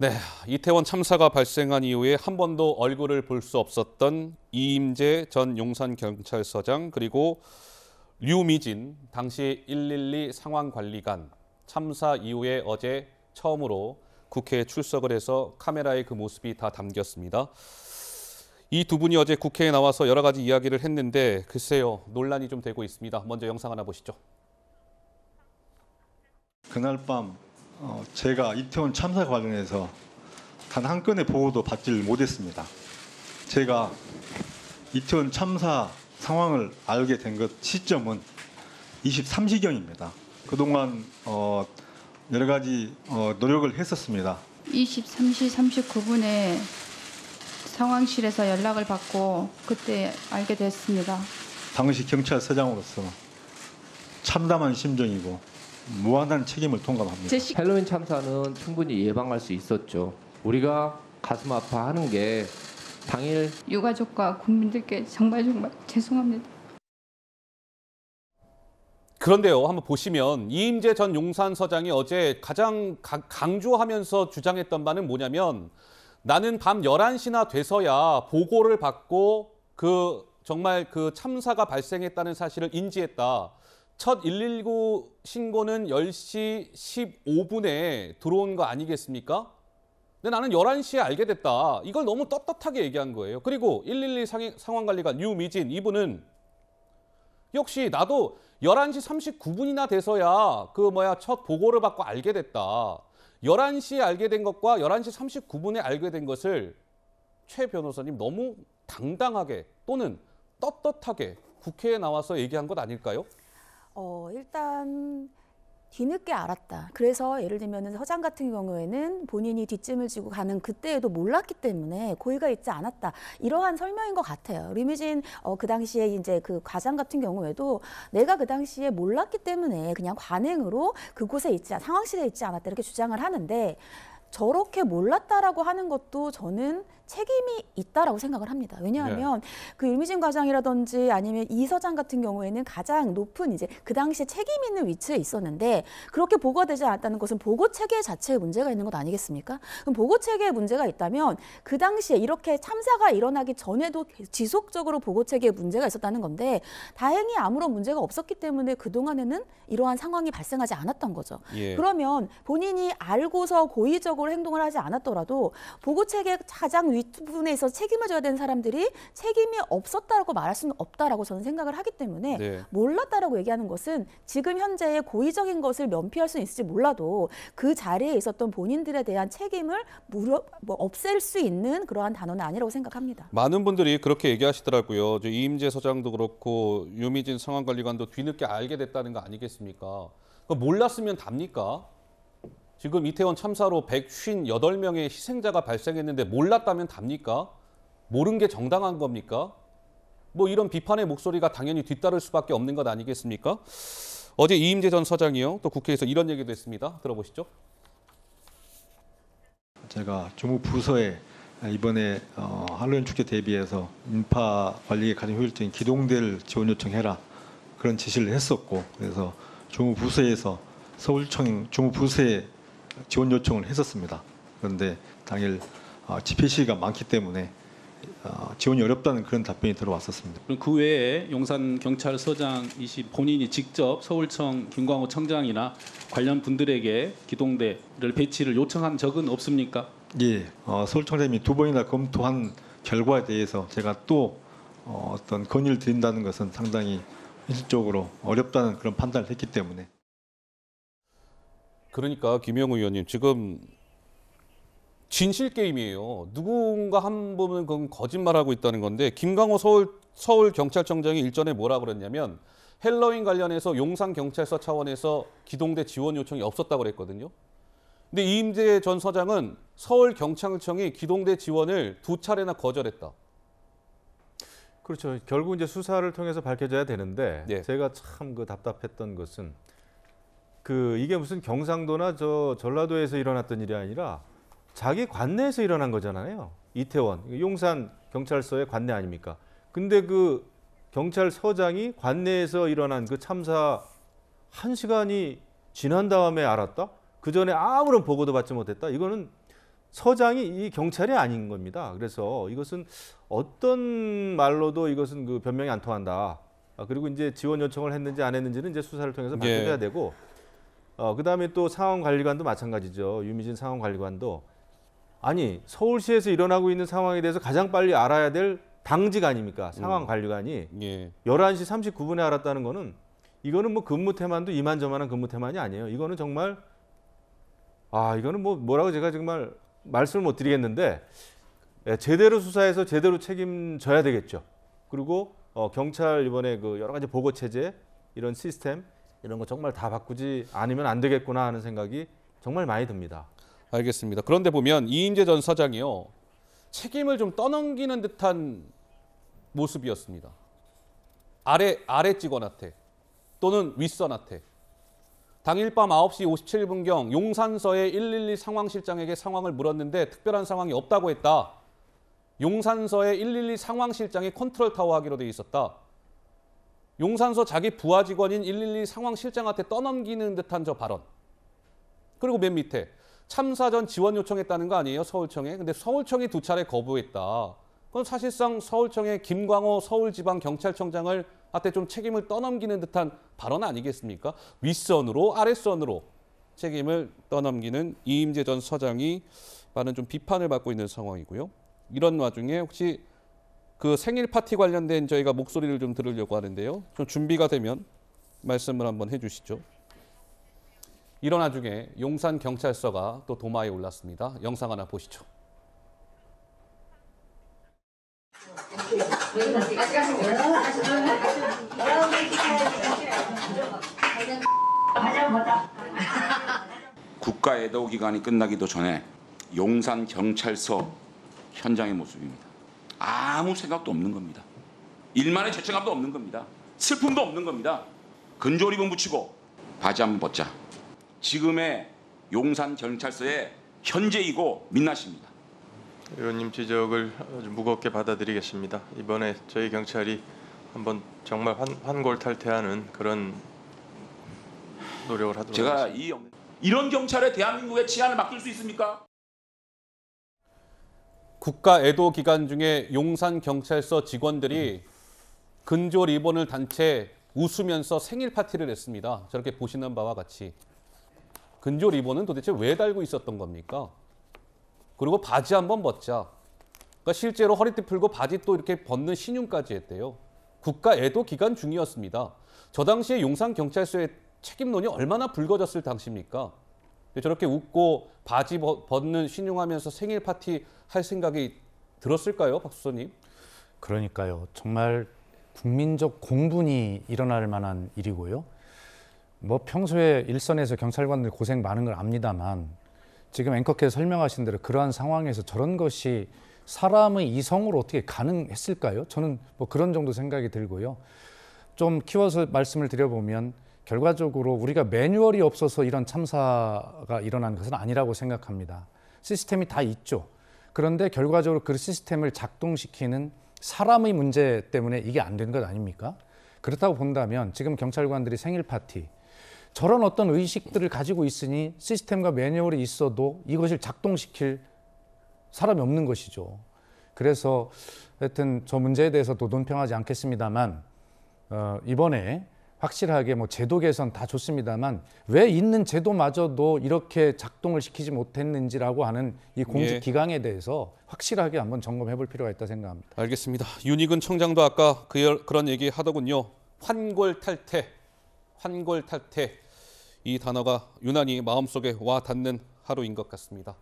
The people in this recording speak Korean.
네, 이태원 참사가 발생한 이후에 한 번도 얼굴을 볼 수 없었던 이임재 전 용산경찰서장 그리고 류미진 당시 112 상황관리관 참사 이후에 어제 처음으로 국회에 출석을 해서 카메라에 그 모습이 다 담겼습니다. 이 두 분이 어제 국회에 나와서 여러 가지 이야기를 했는데 글쎄요, 논란이 좀 되고 있습니다. 먼저 영상 하나 보시죠. 그날 밤 제가 이태원 참사 관련해서 단 한 건의 보고도 받지를 못했습니다. 제가 이태원 참사 상황을 알게 된 것 시점은 23시경입니다. 그동안 여러 가지 노력을 했었습니다. 23시 39분에 상황실에서 연락을 받고 그때 알게 됐습니다. 당시 경찰서장으로서 참담한 심정이고 무한한 책임을 통감합니다. 헬로윈 참사는 충분히 예방할 수 있었죠. 우리가 가슴 아파하는 게 당일 유가족과 국민들께 정말 죄송합니다. 그런데요, 한번 보시면 이임재 전 용산서장이 어제 가장 강조하면서 주장했던 바는 뭐냐면 나는 밤 11시나 돼서야 보고를 받고 정말 그 참사가 발생했다는 사실을 인지했다. 첫 119 신고는 10시 15분에 들어온 거 아니겠습니까? 근데 나는 11시에 알게 됐다. 이걸 너무 떳떳하게 얘기한 거예요. 그리고 112 상황관리관 류미진 이분은 역시 나도 11시 39분이나 돼서야 첫 보고를 받고 알게 됐다. 11시에 알게 된 것과 11시 39분에 알게 된 것을 최 변호사님 너무 당당하게 또는 떳떳하게 국회에 나와서 얘기한 것 아닐까요? 일단 뒤늦게 알았다. 그래서 예를 들면 서장 같은 경우에는 본인이 뒷짐을 지고 가는 그때에도 몰랐기 때문에 고의가 있지 않았다. 이러한 설명인 것 같아요. 류미진 그 당시에 이제 그 과장 같은 경우에도 내가 그 당시에 몰랐기 때문에 그냥 관행으로 그곳에 상황실에 있지 않았다 이렇게 주장을 하는데 저렇게 몰랐다라고 하는 것도 저는 책임이 있다라고 생각을 합니다. 왜냐하면 그 류미진 과장이라든지 아니면 이 서장 같은 경우에는 가장 높은 이제 그 당시에 책임 있는 위치에 있었는데 그렇게 보고가 되지 않았다는 것은 보고 체계 자체에 문제가 있는 것 아니겠습니까? 그럼 보고 체계에 문제가 있다면 그 당시에 이렇게 참사가 일어나기 전에도 지속적으로 보고 체계에 문제가 있었다는 건데 다행히 아무런 문제가 없었기 때문에 그동안에는 이러한 상황이 발생하지 않았던 거죠. 그러면 본인이 알고서 고의적으로 행동을 하지 않았더라도 보고 체계 가장 윗부분에 있어서 책임을 져야 되는 사람들이 책임이 없었다고 말할 수는 없다라고 저는 생각을 하기 때문에 몰랐다라고 얘기하는 것은 지금 현재의 고의적인 것을 면피할 수는 있을지 몰라도 그 자리에 있었던 본인들에 대한 책임을 없앨 수 있는 그러한 단어는 아니라고 생각합니다. 많은 분들이 그렇게 얘기하시더라고요. 이임재 서장도 그렇고 유미진 상황관리관도 뒤늦게 알게 됐다는 거 아니겠습니까? 몰랐으면 답니까? 지금 이태원 참사로 158명의 희생자가 발생했는데 몰랐다면 답니까? 모른 게 정당한 겁니까? 이런 비판의 목소리가 당연히 뒤따를 수밖에 없는 것 아니겠습니까? 어제 이임재 전 서장이요. 또 국회에서 이런 얘기도 했습니다. 들어보시죠. 제가 주무부서에 이번에 할로윈 축제 대비해서 인파 관리에 가장 효율적인 기동대를 지원 요청해라. 그런 지시를 했었고 그래서 주무부서에서 서울청 주무부서에 지원 요청을 했었습니다. 그런데 당일 집회 시위가 많기 때문에 지원이 어렵다는 그런 답변이 들어왔었습니다. 그 외에 용산경찰서장이시 본인이 직접 서울청 김광호 청장이나 관련 분들에게 기동대를 배치를 요청한 적은 없습니까? 예, 서울청장님이 2번이나 검토한 결과에 대해서 제가 또 어떤 건의를 드린다는 것은 상당히 현실적으로 어렵다는 그런 판단을 했기 때문에. 그러니까 김영우 의원님 지금 진실 게임이에요. 누군가 한 분은 그건 거짓말하고 있다는 건데 김광호 서울경찰청장이 일전에 뭐라 그랬냐면 헬로윈 관련해서 용산경찰서 차원에서 기동대 지원 요청이 없었다고 그랬거든요. 근데 이임재 전 서장은 서울경찰청이 기동대 지원을 2차례나 거절했다. 그렇죠. 결국 이제 수사를 통해서 밝혀져야 되는데 제가 참 답답했던 것은 이게 무슨 경상도나 전라도에서 일어났던 일이 아니라 자기 관내에서 일어난 거잖아요. 이태원, 용산 경찰서의 관내 아닙니까? 근데 그 경찰서장이 관내에서 일어난 그 참사 1시간이 지난 다음에 알았다? 그 전에 아무런 보고도 받지 못했다? 이거는 서장이 이 경찰이 아닌 겁니다. 그래서 이것은 어떤 말로도 이것은 그 변명이 안 통한다. 그리고 이제 지원 요청을 했는지 안 했는지는 이제 수사를 통해서 밝혀져야 되고, 그다음에 또 상황관리관도 마찬가지죠. 유미진 상황관리관도 아니 서울시에서 일어나고 있는 상황에 대해서 가장 빨리 알아야 될 당직 아닙니까? 상황관리관이 11시 39분에 알았다는 거는 이거는 뭐 근무태만도 이만저만한 근무태만이 아니에요. 이거는 정말 이거는 뭐라고 제가 정말 말씀을 못 드리겠는데 제대로 수사해서 제대로 책임져야 되겠죠. 그리고 경찰 이번에 그 여러 가지 보고 체제 이런 시스템 이런 거 정말 다 바꾸지 않으면 안 되겠구나 하는 생각이 정말 많이 듭니다. 알겠습니다. 그런데 보면 이임재 전 서장이요. 책임을 좀 떠넘기는 듯한 모습이었습니다. 아래 직원한테 또는 윗선한테. 당일 밤 9시 57분경 용산서의 112 상황실장에게 상황을 물었는데 특별한 상황이 없다고 했다. 용산서의 112 상황실장이 컨트롤타워 하기로 돼 있었다. 용산서 자기 부하 직원인 112 상황실장한테 떠넘기는 듯한 저 발언. 그리고 맨 밑에 참사 전 지원 요청했다는 거 아니에요? 서울청에. 근데 서울청이 2차례 거부했다. 그건 사실상 서울청의 김광호 서울지방경찰청장을 한테 좀 책임을 떠넘기는 듯한 발언 아니겠습니까? 윗선으로 아랫선으로 책임을 떠넘기는 이임재 전 서장이 많은 좀 비판을 받고 있는 상황이고요. 이런 와중에 혹시 그 생일 파티 관련된 저희가 목소리를 좀 들으려고 하는데요. 좀 준비가 되면 말씀을 한번 해주시죠. 이런 와중에 용산경찰서가 또 도마에 올랐습니다. 영상 하나 보시죠. 국가 애도 기간이 끝나기도 전에 용산 경찰서 현장의 모습입니다. 아무 생각도 없는 겁니다. 일만의 죄책감도 없는 겁니다. 슬픔도 없는 겁니다. 근조리봉 붙이고 바지 한번 벗자. 지금의 용산 경찰서의 현재이고 민낯입니다. 의원님 지적을 아주 무겁게 받아들이겠습니다. 이번에 저희 경찰이 한번 정말 환골탈태하는 그런 노력을 하도록 제가 하겠습니다. 이런 경찰에 대한민국의 치안을 맡길 수 있습니까? 국가 애도 기간 중에 용산경찰서 직원들이 근조 리본을 단 채 웃으면서 생일 파티를 했습니다. 저렇게 보시는 바와 같이. 근조 리본은 도대체 왜 달고 있었던 겁니까? 그리고 바지 한번 벗자. 그러니까 실제로 허리띠 풀고 바지 또 이렇게 벗는 신용까지 했대요. 국가 애도 기간 중이었습니다. 저 당시에 용산경찰서의 책임론이 얼마나 불거졌을 당시입니까? 저렇게 웃고 바지 벗는 신용하면서 생일 파티 할 생각이 들었을까요, 박수선님? 그러니까요. 정말 국민적 공분이 일어날 만한 일이고요. 뭐 평소에 일선에서 경찰관들 고생 많은 걸 압니다만 지금 앵커께서 설명하신 대로 그러한 상황에서 저런 것이 사람의 이성으로 어떻게 가능했을까요? 저는 뭐 그런 정도 생각이 들고요. 좀 키워서 말씀을 드려보면 결과적으로 우리가 매뉴얼이 없어서 이런 참사가 일어난 것은 아니라고 생각합니다. 시스템이 다 있죠. 그런데 결과적으로 그 시스템을 작동시키는 사람의 문제 때문에 이게 안 되는 것 아닙니까? 그렇다고 본다면 지금 경찰관들이 생일 파티, 저런 어떤 의식들을 가지고 있으니 시스템과 매뉴얼이 있어도 이것을 작동시킬 사람이 없는 것이죠. 그래서 하여튼 저 문제에 대해서도 논평하지 않겠습니다만 이번에 확실하게 뭐 제도 개선 다 좋습니다만 왜 있는 제도마저도 이렇게 작동을 시키지 못했는지라고 하는 이 공직 기강에 대해서 확실하게 한번 점검해 볼 필요가 있다 생각합니다. 알겠습니다. 윤희근 청장도 아까 그런 얘기 하더군요. 환골탈태, 환골탈태. 이 단어가 유난히 마음속에 와 닿는 하루인 것 같습니다.